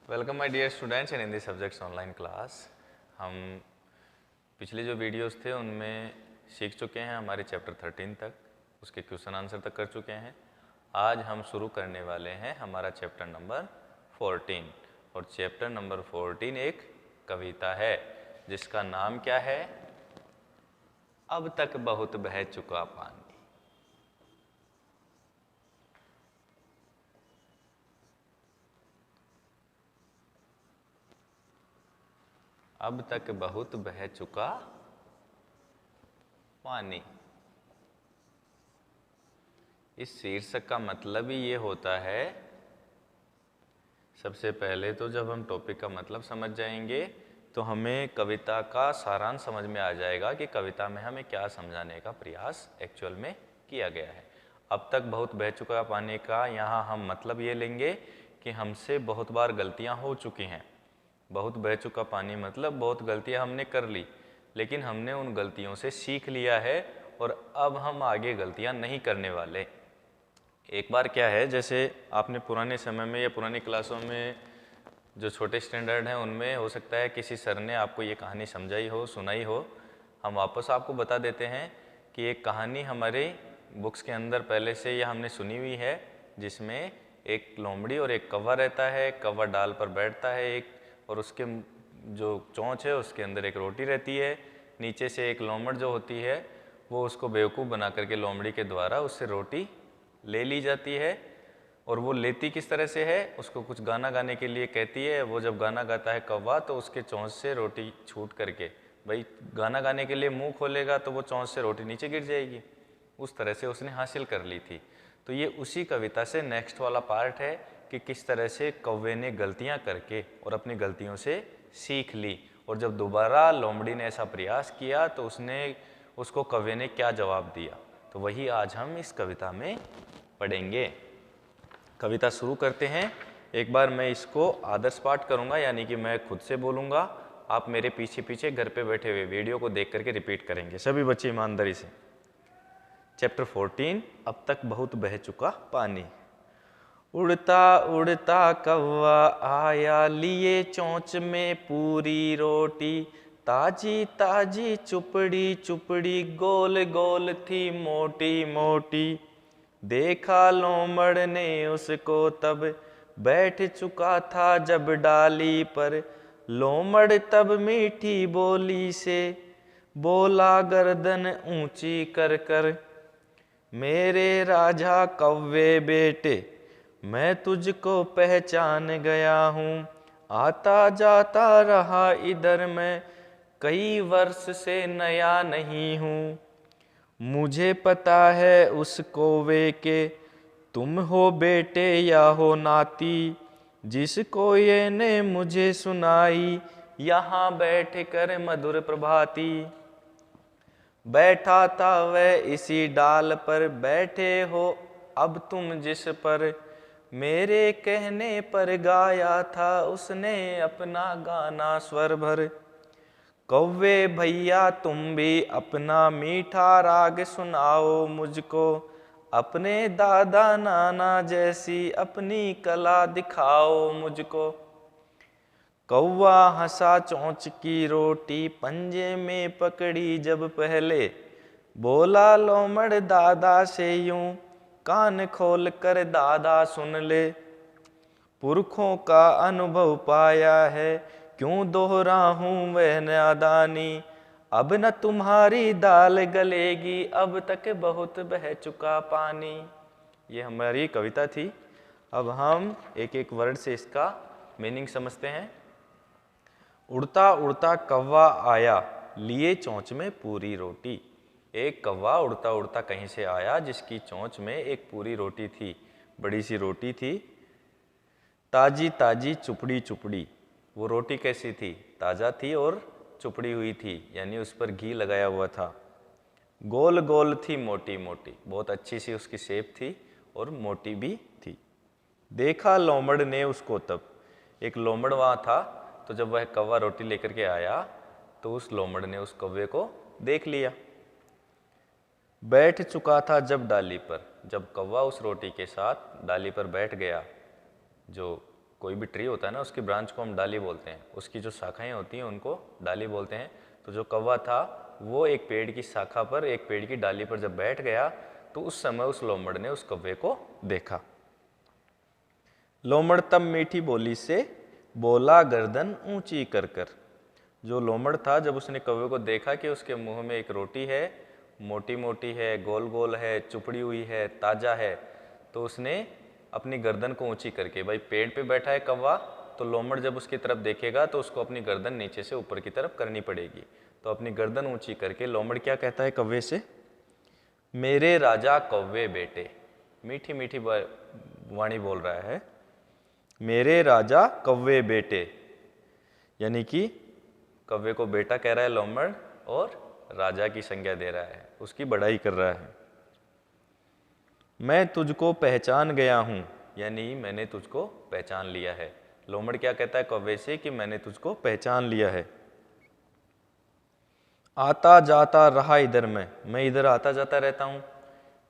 Welcome my dear students in Hindi subjects online class. हम पिछले जो वीडियोस थे उनमें सीख चुके हैं हमारे चैप्टर 13 तक, उसके क्वेश्चन आंसर तक कर चुके हैं। आज हम शुरू करने वाले हैं हमारा चैप्टर नंबर 14 और चैप्टर नंबर 14 एक कविता है जिसका नाम क्या है? अब तक बहुत बह चुका पानी। अब तक बहुत बह चुका पानी। इस शीर्षक का मतलब ही ये होता है, सबसे पहले तो जब हम टॉपिक का मतलब समझ जाएंगे तो हमें कविता का सारांश समझ में आ जाएगा कि कविता में हमें क्या समझाने का प्रयास एक्चुअल में किया गया है। अब तक बहुत बह चुका पानी का यहाँ हम मतलब ये लेंगे कि हमसे बहुत बार गलतियाँ हो चुकी हैं। बहुत बह चुका पानी मतलब बहुत गलतियां हमने कर ली, लेकिन हमने उन गलतियों से सीख लिया है और अब हम आगे गलतियां नहीं करने वाले। एक बार क्या है, जैसे आपने पुराने समय में या पुरानी क्लासों में जो छोटे स्टैंडर्ड हैं उनमें हो सकता है किसी सर ने आपको ये कहानी समझाई हो, सुनाई हो। हम वापस आपको बता देते हैं कि एक कहानी हमारे बुक्स के अंदर पहले से या हमने सुनी हुई है, जिसमें एक लोमड़ी और एक कौवा रहता है। कौवा डाल पर बैठता है एक, और उसके जो चोंच है उसके अंदर एक रोटी रहती है। नीचे से एक लोमड़ जो होती है वो उसको बेवकूफ़ बना करके लोमड़ी के द्वारा उससे रोटी ले ली जाती है। और वो लेती किस तरह से है, उसको कुछ गाना गाने के लिए कहती है। वो जब गाना गाता है कौवा तो उसके चोंच से रोटी छूट करके, भाई गाना गाने के लिए मुंह खोलेगा तो वो चोंच से रोटी नीचे गिर जाएगी। उस तरह से उसने हासिल कर ली थी। तो ये उसी कविता से नेक्स्ट वाला पार्ट है कि किस तरह से कौवे ने गलतियां करके और अपनी गलतियों से सीख ली, और जब दोबारा लोमड़ी ने ऐसा प्रयास किया तो उसको कौवे ने क्या जवाब दिया। तो वही आज हम इस कविता में पढ़ेंगे। कविता शुरू करते हैं। एक बार मैं इसको आदर्श पाठ करूंगा, यानी कि मैं खुद से बोलूंगा, आप मेरे पीछे पीछे घर पे बैठे हुए वीडियो को देख करके रिपीट करेंगे, सभी बच्चे ईमानदारी से। चैप्टर 14, अब तक बहुत बह चुका पानी। उड़ता उड़ता कौवा आया, लिए चोंच में पूरी रोटी। ताजी ताजी चुपड़ी चुपड़ी, गोल गोल थी मोटी मोटी। देखा लोमड़ ने उसको तब, बैठ चुका था जब डाली पर। लोमड़ तब मीठी बोली से बोला गर्दन ऊंची कर कर, मेरे राजा कौवे बेटे, मैं तुझको पहचान गया हूँ। आता जाता रहा इधर मैं, कई वर्ष से नया नहीं हूँ। मुझे पता है उस कौवे के, तुम हो बेटे या हो नाती। जिसको ये ने मुझे सुनाई, यहाँ बैठ कर मधुर प्रभाती। बैठा था वह इसी डाल पर, बैठे हो अब तुम जिस पर। मेरे कहने पर गाया था उसने अपना गाना स्वर भर। कौवे भैया तुम भी अपना मीठा राग सुनाओ मुझको, अपने दादा नाना जैसी अपनी कला दिखाओ मुझको। कौवा हंसा चोंच की रोटी पंजे में पकड़ी जब पहले, बोला लोमड़ दादा से यूं, कान खोल कर दादा सुन ले। पुरखों का अनुभव पाया है, क्यों दोहराऊं वह नादानी। अब न तुम्हारी दाल गलेगी, अब तक बहुत बह चुका पानी। ये हमारी कविता थी। अब हम एक एक वर्ड से इसका मीनिंग समझते हैं। उड़ता उड़ता कौवा आया, लिए चोंच में पूरी रोटी। एक कौवा उड़ता उड़ता कहीं से आया जिसकी चोंच में एक पूरी रोटी थी, बड़ी सी रोटी थी। ताजी ताजी चुपड़ी चुपड़ी, वो रोटी कैसी थी? ताज़ा थी और चुपड़ी हुई थी, यानी उस पर घी लगाया हुआ था। गोल गोल थी मोटी मोटी, बहुत अच्छी सी उसकी शेप थी और मोटी भी थी। देखा लोमड़ ने उसको तब, एक लोमड़ वहाँ था, तो जब वह कौवा रोटी लेकर के आया तो उस लोमड़ ने उस कौवे को देख लिया। बैठ चुका था जब डाली पर, जब कौवा उस रोटी के साथ डाली पर बैठ गया, जो कोई भी ट्री होता है ना, उसकी ब्रांच को हम डाली बोलते हैं, उसकी जो शाखाएं होती हैं उनको डाली बोलते हैं। तो जो कौवा था वो एक पेड़ की शाखा पर, एक पेड़ की डाली पर जब बैठ गया तो उस समय उस लोमड़ ने उस कौवे को देखा। लोमड़ तब मीठी बोली से बोला गर्दन ऊंची कर कर। जो लोमड़ था जब उसने कौवे को देखा कि उसके मुंह में एक रोटी है, मोटी मोटी है, गोल गोल है, चुपड़ी हुई है, ताज़ा है, तो उसने अपनी गर्दन को ऊंची करके, भाई पेड़ पे बैठा है कौवा, तो लोमड़ जब उसकी तरफ देखेगा तो उसको अपनी गर्दन नीचे से ऊपर की तरफ करनी पड़ेगी। तो अपनी गर्दन ऊंची करके लोमड़ क्या कहता है कौवे से, मेरे राजा कौवे बेटे, मीठी मीठी वाणी बोल रहा है, मेरे राजा कौवे बेटे, यानी कि कौवे को बेटा कह रहा है लोमड़ और राजा की संज्ञा दे रहा है, उसकी बड़ाई कर रहा है। मैं तुझको पहचान गया हूँ, यानी मैंने तुझको पहचान लिया है। लोमड़ क्या कहता है कौवे से कि मैंने तुझको पहचान लिया है। आता जाता रहा इधर मैं इधर आता जाता रहता हूँ,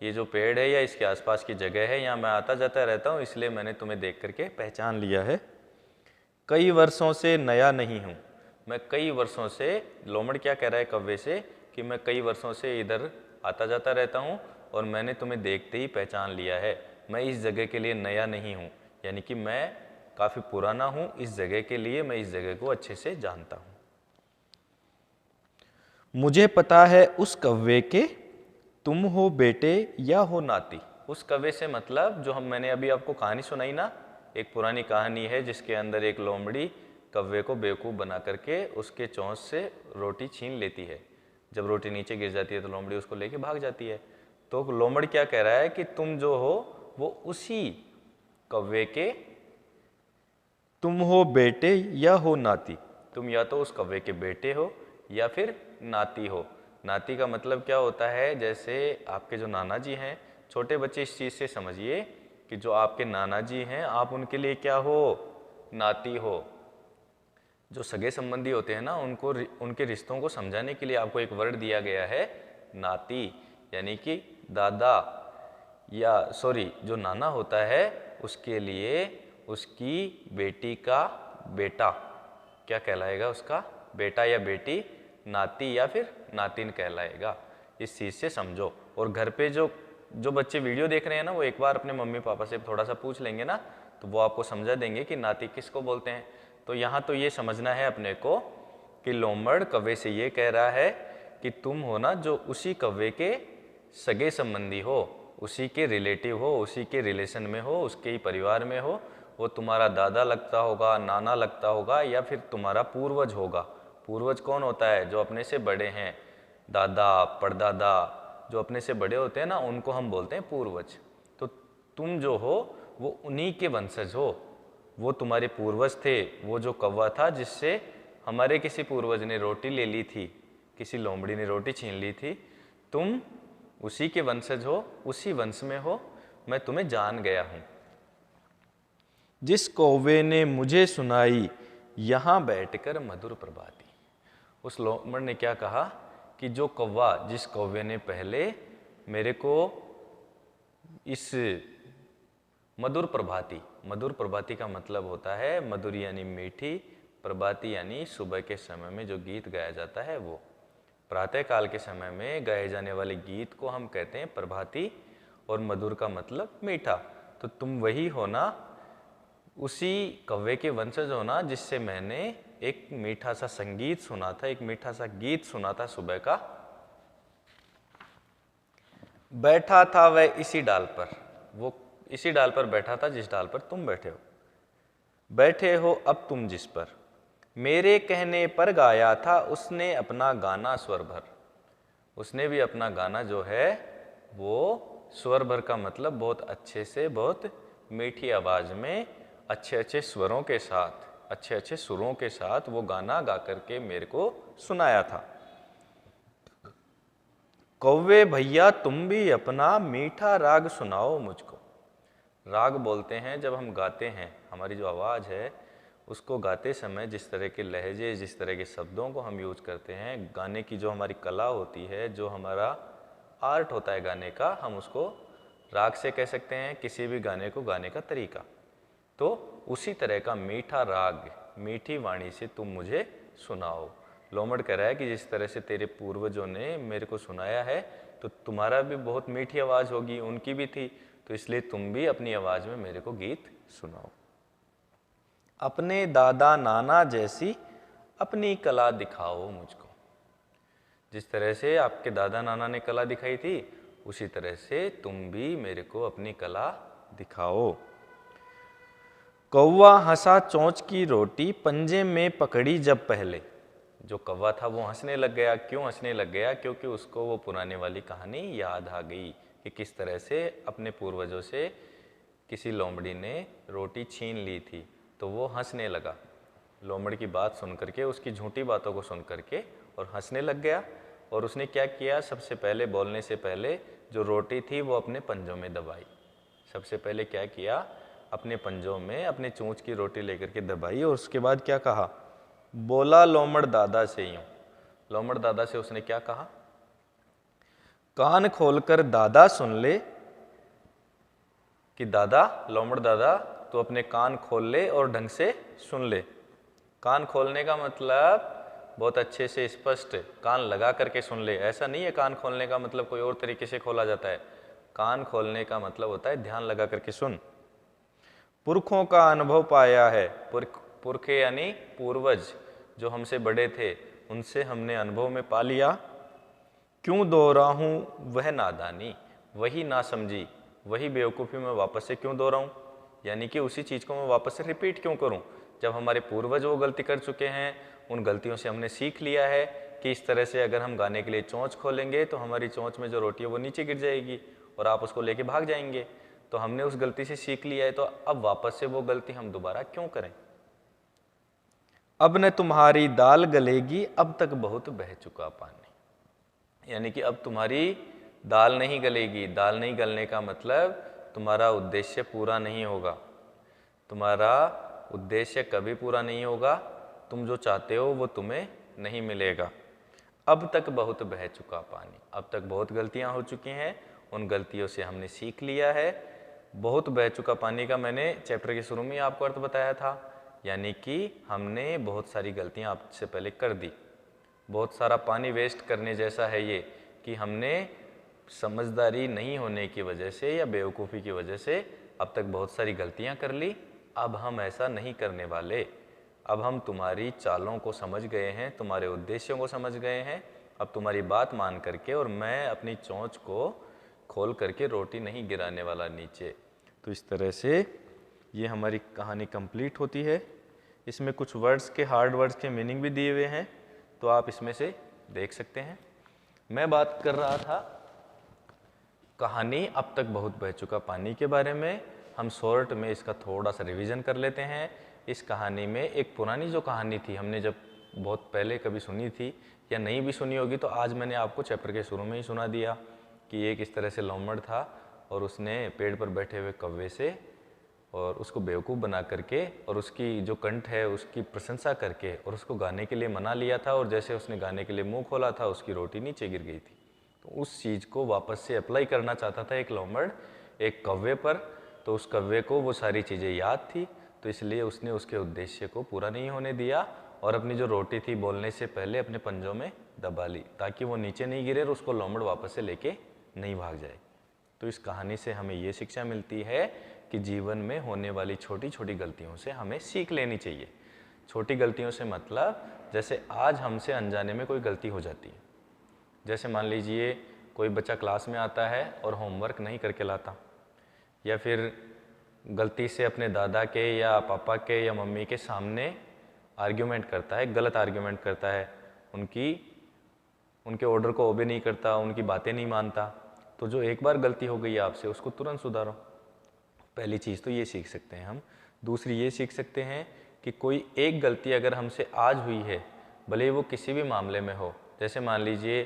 ये जो पेड़ है या इसके आसपास की जगह है, यहाँ मैं आता जाता रहता हूँ, इसलिए मैंने तुम्हें देख करके पहचान लिया है। कई वर्षों से नया नहीं हूँ, मैं कई वर्षों से, लोमड़ क्या कह रहा है कौवे से कि मैं कई वर्षों से इधर आता जाता रहता हूँ और मैंने तुम्हें देखते ही पहचान लिया है। मैं इस जगह के लिए नया नहीं हूँ, यानी कि मैं काफ़ी पुराना हूँ इस जगह के लिए, मैं इस जगह को अच्छे से जानता हूँ। मुझे पता है उस कौवे के तुम हो बेटे या हो नाती। उस कौवे से मतलब जो मैंने अभी आपको कहानी सुनाई ना, एक पुरानी कहानी है जिसके अंदर एक लोमड़ी कौवे को बेवकूफ़ बना करके उसके चोंच से रोटी छीन लेती है। जब रोटी नीचे गिर जाती है तो लोमड़ी उसको लेके भाग जाती है। तो लोमड़ क्या कह रहा है कि तुम जो हो वो उसी कौवे के तुम हो बेटे या हो नाती, तुम या तो उस कौवे के बेटे हो या फिर नाती हो। नाती का मतलब क्या होता है, जैसे आपके जो नाना जी हैं, छोटे बच्चे इस चीज़ से समझिए कि जो आपके नाना जी हैं आप उनके लिए क्या हो, नाती हो। जो सगे संबंधी होते हैं ना, उनको उनके रिश्तों को समझाने के लिए आपको एक वर्ड दिया गया है नाती, यानी कि दादा या सॉरी जो नाना होता है उसके लिए उसकी बेटी का बेटा क्या कहलाएगा, उसका बेटा या बेटी नाती या फिर नातिन कहलाएगा। इस चीज़ से समझो। और घर पे जो बच्चे वीडियो देख रहे हैं ना, वो एक बार अपने मम्मी पापा से थोड़ा सा पूछ लेंगे ना, तो वो आपको समझा देंगे कि नाती किसको बोलते हैं। तो यहाँ तो ये समझना है अपने को कि लोमड़ कौवे से ये कह रहा है कि तुम हो ना जो उसी कौवे के सगे संबंधी हो, उसी के रिलेटिव हो, उसी के रिलेशन में हो, उसके ही परिवार में हो, वो तुम्हारा दादा लगता होगा, नाना लगता होगा या फिर तुम्हारा पूर्वज होगा। पूर्वज कौन होता है, जो अपने से बड़े हैं, दादा परदादा, जो अपने से बड़े होते हैं ना, उनको हम बोलते हैं पूर्वज। तो तुम जो हो वो उन्हीं के वंशज हो, वो तुम्हारे पूर्वज थे। वो जो कौवा था जिससे हमारे किसी पूर्वज ने रोटी ले ली थी, किसी लोमड़ी ने रोटी छीन ली थी, तुम उसी के वंशज हो, उसी वंश में हो, मैं तुम्हें जान गया हूँ। जिस कौवे ने मुझे सुनाई यहाँ बैठकर मधुर प्रभाती। उस लोमड़ ने क्या कहा कि जो कौवा, जिस कौवे ने पहले मेरे को इस मधुर प्रभाती, मधुर प्रभाती का मतलब होता है मधुर यानी मीठी, प्रभाती यानी सुबह के समय में जो गीत गाया जाता है वो। प्रातः काल के समय में गाए जाने वाले गीत को हम कहते हैं प्रभाती, और मधुर का मतलब मीठा। तो तुम वही हो ना, उसी कौवे के वंशज हो ना जिससे मैंने एक मीठा सा संगीत सुना था, एक मीठा सा गीत सुना था सुबह का। बैठा था वह इसी डाल पर, वो इसी डाल पर बैठा था जिस डाल पर तुम बैठे हो। बैठे हो अब तुम जिस पर, मेरे कहने पर गाया था उसने अपना गाना स्वर भर। उसने भी अपना गाना जो है वो स्वर भर का मतलब बहुत अच्छे से, बहुत मीठी आवाज में, अच्छे अच्छे स्वरों के साथ, अच्छे अच्छे सुरों के साथ वो गाना गा करके मेरे को सुनाया था। कौवे भैया तुम भी अपना मीठा राग सुनाओ मुझको। राग बोलते हैं जब हम गाते हैं, हमारी जो आवाज़ है उसको गाते समय जिस तरह के लहजे, जिस तरह के शब्दों को हम यूज करते हैं, गाने की जो हमारी कला होती है, जो हमारा आर्ट होता है गाने का, हम उसको राग से कह सकते हैं, किसी भी गाने को गाने का तरीका। तो उसी तरह का मीठा राग मीठी वाणी से तुम मुझे सुनाओ। लोमड़ कह रहा है कि जिस तरह से तेरे पूर्वजों ने मेरे को सुनाया है तो तुम्हारा भी बहुत मीठी आवाज़ होगी, उनकी भी थी, तो इसलिए तुम भी अपनी आवाज़ में मेरे को गीत सुनाओ। अपने दादा नाना जैसी अपनी कला दिखाओ मुझको। जिस तरह से आपके दादा नाना ने कला दिखाई थी उसी तरह से तुम भी मेरे को अपनी कला दिखाओ। कौवा हंसा चोंच की रोटी पंजे में पकड़ी जब पहले। जो कौवा था वो हंसने लग गया। क्यों हंसने लग गया? क्योंकि उसको वो पुराने वाली कहानी याद आ गई कि किस तरह से अपने पूर्वजों से किसी लोमड़ी ने रोटी छीन ली थी, तो वो हंसने लगा। लोमड़ की बात सुन करके, उसकी झूठी बातों को सुन करके और हंसने लग गया। और उसने क्या किया? सबसे पहले बोलने से पहले जो रोटी थी वो अपने पंजों में दबाई। सबसे पहले क्या किया? अपने पंजों में अपने चोंच की रोटी लेकर के दबाई और उसके बाद क्या कहा? बोला लोमड़ दादा से यूं। लोमड़ दादा से उसने क्या कहा? कान खोलकर दादा सुन ले, कि दादा, लोमड़ दादा, तो अपने कान खोल ले और ढंग से सुन ले। कान खोलने का मतलब बहुत अच्छे से स्पष्ट कान लगा करके सुन ले, ऐसा नहीं है कान खोलने का मतलब कोई और तरीके से खोला जाता है। कान खोलने का मतलब होता है ध्यान लगा करके सुन। पुरखों का अनुभव पाया है। पुरखे यानी पूर्वज जो हमसे बड़े थे, उनसे हमने अनुभव में पा लिया। क्यों दोहराऊं वह नादानी, वही ना समझी, वही बेवकूफ़ी में वापस से क्यों दोहराऊं? यानी कि उसी चीज़ को मैं वापस से रिपीट क्यों करूं? जब हमारे पूर्वज वो गलती कर चुके हैं, उन गलतियों से हमने सीख लिया है कि इस तरह से अगर हम गाने के लिए चोंच खोलेंगे तो हमारी चोंच में जो रोटी है वो नीचे गिर जाएगी और आप उसको लेके भाग जाएंगे। तो हमने उस गलती से सीख लिया है, तो अब वापस से वो गलती हम दोबारा क्यों करें? अब न तुम्हारी दाल गलेगी, अब तक बहुत बह चुका पानी। यानी कि अब तुम्हारी दाल नहीं गलेगी। दाल नहीं गलने का मतलब तुम्हारा उद्देश्य पूरा नहीं होगा। तुम्हारा उद्देश्य कभी पूरा नहीं होगा। तुम जो चाहते हो वो तुम्हें नहीं मिलेगा। अब तक बहुत बह चुका पानी, अब तक बहुत गलतियां हो चुकी हैं, उन गलतियों से हमने सीख लिया है। बहुत बह चुका पानी का मैंने चैप्टर के शुरू में आपको अर्थ बताया था, यानी कि हमने बहुत सारी गलतियां आपसे पहले कर दी। बहुत सारा पानी वेस्ट करने जैसा है ये कि हमने समझदारी नहीं होने की वजह से या बेवकूफ़ी की वजह से अब तक बहुत सारी गलतियां कर ली। अब हम ऐसा नहीं करने वाले। अब हम तुम्हारी चालों को समझ गए हैं, तुम्हारे उद्देश्यों को समझ गए हैं। अब तुम्हारी बात मान करके और मैं अपनी चोंच को खोल करके रोटी नहीं गिराने वाला नीचे। तो इस तरह से ये हमारी कहानी कंप्लीट होती है। इसमें कुछ वर्ड्स के, हार्ड वर्ड्स के मीनिंग भी दिए हुए हैं, तो आप इसमें से देख सकते हैं। मैं बात कर रहा था कहानी अब तक बहुत बह चुका पानी के बारे में। हम शॉर्ट में इसका थोड़ा सा रिवीजन कर लेते हैं। इस कहानी में एक पुरानी जो कहानी थी, हमने जब बहुत पहले कभी सुनी थी या नहीं भी सुनी होगी, तो आज मैंने आपको चैप्टर के शुरू में ही सुना दिया कि एक इस तरह से लोमड़ था और उसने पेड़ पर बैठे हुए कौवे से और उसको बेवकूफ़ बना करके और उसकी जो कंठ है उसकी प्रशंसा करके और उसको गाने के लिए मना लिया था। और जैसे उसने गाने के लिए मुंह खोला था, उसकी रोटी नीचे गिर गई थी। तो उस चीज़ को वापस से अप्लाई करना चाहता था एक लोमड़ एक कौवे पर। तो उस कौवे को वो सारी चीज़ें याद थी, तो इसलिए उसने उसके उद्देश्य को पूरा नहीं होने दिया और अपनी जो रोटी थी बोलने से पहले अपने पंजों में दबा ली, ताकि वो नीचे नहीं गिरे और उसको लोमड़ वापस से लेके नहीं भाग जाए। तो इस कहानी से हमें ये शिक्षा मिलती है कि जीवन में होने वाली छोटी छोटी गलतियों से हमें सीख लेनी चाहिए। छोटी गलतियों से मतलब जैसे आज हमसे अनजाने में कोई गलती हो जाती है। जैसे मान लीजिए कोई बच्चा क्लास में आता है और होमवर्क नहीं करके लाता, या फिर गलती से अपने दादा के या पापा के या मम्मी के सामने आर्ग्यूमेंट करता है, गलत आर्ग्यूमेंट करता है, उनके ऑर्डर को ओबे नहीं करता, उनकी बातें नहीं मानता। तो जो एक बार गलती हो गई आपसे, उसको तुरंत सुधारो। पहली चीज़ तो ये सीख सकते हैं हम। दूसरी ये सीख सकते हैं कि कोई एक गलती अगर हमसे आज हुई है, भले ही वो किसी भी मामले में हो, जैसे मान लीजिए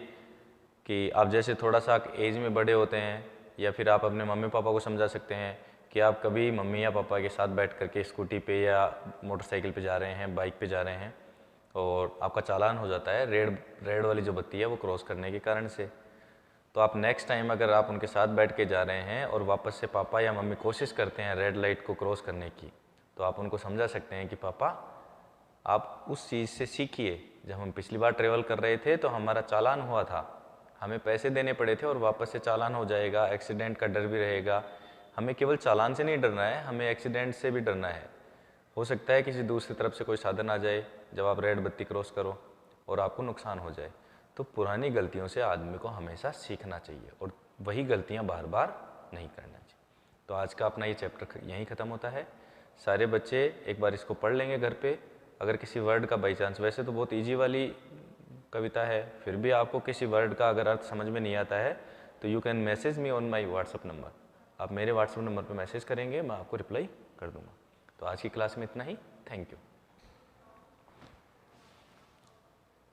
कि आप जैसे थोड़ा सा एज में बड़े होते हैं, या फिर आप अपने मम्मी पापा को समझा सकते हैं कि आप कभी मम्मी या पापा के साथ बैठ करके स्कूटी पे या मोटरसाइकिल पे जा रहे हैं, बाइक पे जा रहे हैं, और आपका चालान हो जाता है रेड वाली जो बत्ती है वो क्रॉस करने के कारण से। तो आप नेक्स्ट टाइम अगर आप उनके साथ बैठ के जा रहे हैं और वापस से पापा या मम्मी कोशिश करते हैं रेड लाइट को क्रॉस करने की, तो आप उनको समझा सकते हैं कि पापा आप उस चीज़ से सीखिए, जब हम पिछली बार ट्रेवल कर रहे थे तो हमारा चालान हुआ था, हमें पैसे देने पड़े थे और वापस से चालान हो जाएगा, एक्सीडेंट का डर भी रहेगा। हमें केवल चालान से नहीं डरना है, हमें एक्सीडेंट से भी डरना है। हो सकता है किसी दूसरी तरफ से कोई साधन आ जाए जब आप रेड बत्ती क्रॉस करो और आपको नुकसान हो जाए। तो पुरानी गलतियों से आदमी को हमेशा सीखना चाहिए और वही गलतियाँ बार बार नहीं करना चाहिए। तो आज का अपना ये चैप्टर यहीं ख़त्म होता है। सारे बच्चे एक बार इसको पढ़ लेंगे घर पे। अगर किसी वर्ड का बाई चांस, वैसे तो बहुत ईजी वाली कविता है, फिर भी आपको किसी वर्ड का अगर अर्थ समझ में नहीं आता है तो you can message me on my WhatsApp number. आप मेरे व्हाट्सअप नंबर पर मैसेज करेंगे, मैं आपको रिप्लाई कर दूंगा। तो आज की क्लास में इतना ही। Thank you.